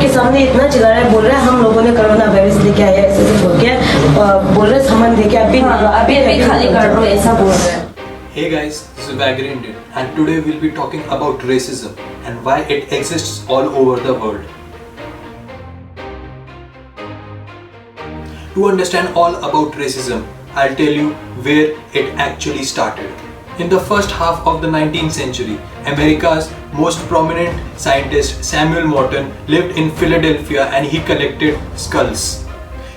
के सामने इतना चिल्ला रहा है, बोल रहा है हम लोगों ने कोरोना वायरस लेके आया ऐसे ऐसे बोल के, बोल रहे सामान लेके अभी खाली कर रहे हो ऐसा बोल रहे हैं. Hey guys, this is Vagary Indian and today we'll be talking about racism and why it exists all over the world. To understand all about racism, I'll tell you where it actually started. In the first half of the 19th century, America's most prominent scientist Samuel Morton lived in Philadelphia and he collected skulls.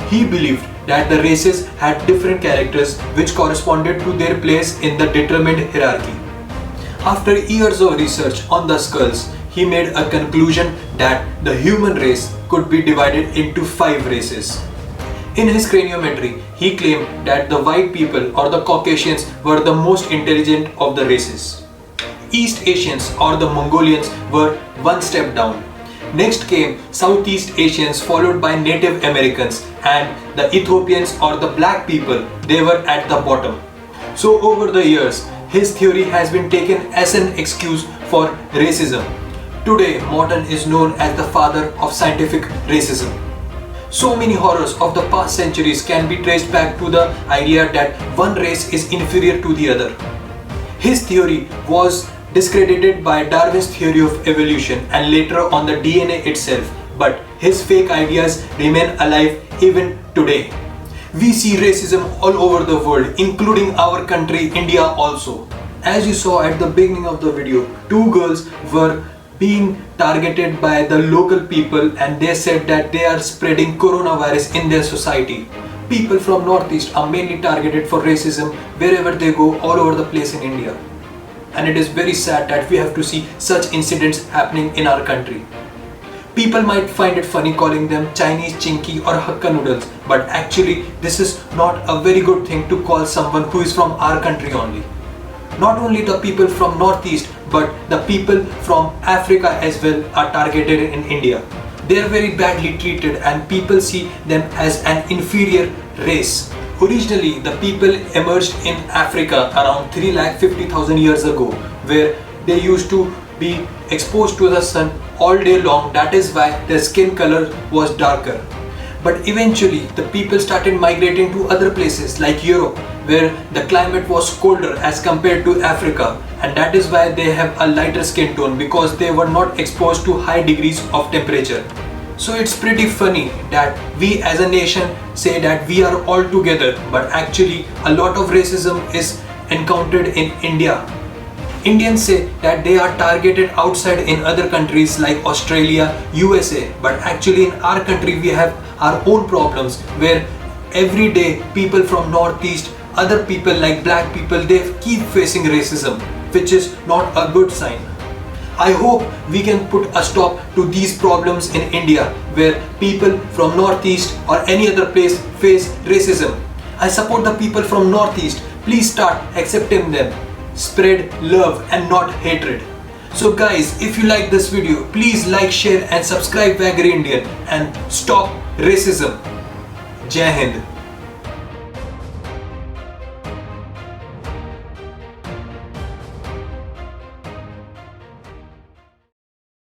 He believed that the races had different characters which corresponded to their place in the determined hierarchy. After years of research on the skulls, he made a conclusion that the human race could be divided into 5 races. In his craniometry, he claimed that the white people or the Caucasians were the most intelligent of the races. East Asians or the Mongolians were one step down. Next came Southeast Asians followed by Native Americans, and the Ethiopians or the black people, they were at the bottom. So over the years, his theory has been taken as an excuse for racism. Today, Morton is known as the father of scientific racism. So many horrors of the past centuries can be traced back to the idea that one race is inferior to the other. His theory was discredited by Darwin's theory of evolution and later on the DNA itself, but his fake ideas remain alive even today. We see racism all over the world, including our country, India also. As you saw at the beginning of the video, 2 girls were being targeted by the local people and they said that they are spreading coronavirus in their society. People from Northeast are mainly targeted for racism wherever they go all over the place in India. And it is very sad that we have to see such incidents happening in our country. People might find it funny calling them Chinese chinky or Hakka noodles, but actually this is not a very good thing to call someone who is from our country only. Not only the people from Northeast, but the people from Africa as well are targeted in India. They are very badly treated and people see them as an inferior race. Originally, the people emerged in Africa around 350,000 years ago, where they used to be exposed to the sun all day long. That is why their skin color was darker. But eventually, the people started migrating to other places like Europe, where the climate was colder as compared to Africa, and that is why they have a lighter skin tone because they were not exposed to high degrees of temperature. So it's pretty funny that we as a nation say that we are all together, but actually a lot of racism is encountered in India. Indians say that they are targeted outside in other countries like Australia, USA, but actually in our country we have our own problems where every day people from Northeast, other people like black people, they keep facing racism, which is not a good sign. I hope we can put a stop to these problems in India where people from Northeast or any other place face racism. I support the people from Northeast. Please start accepting them. Spread love and not hatred. So guys, if you like this video, please like, share and subscribe Vagary Indian and stop racism. Jai Hind.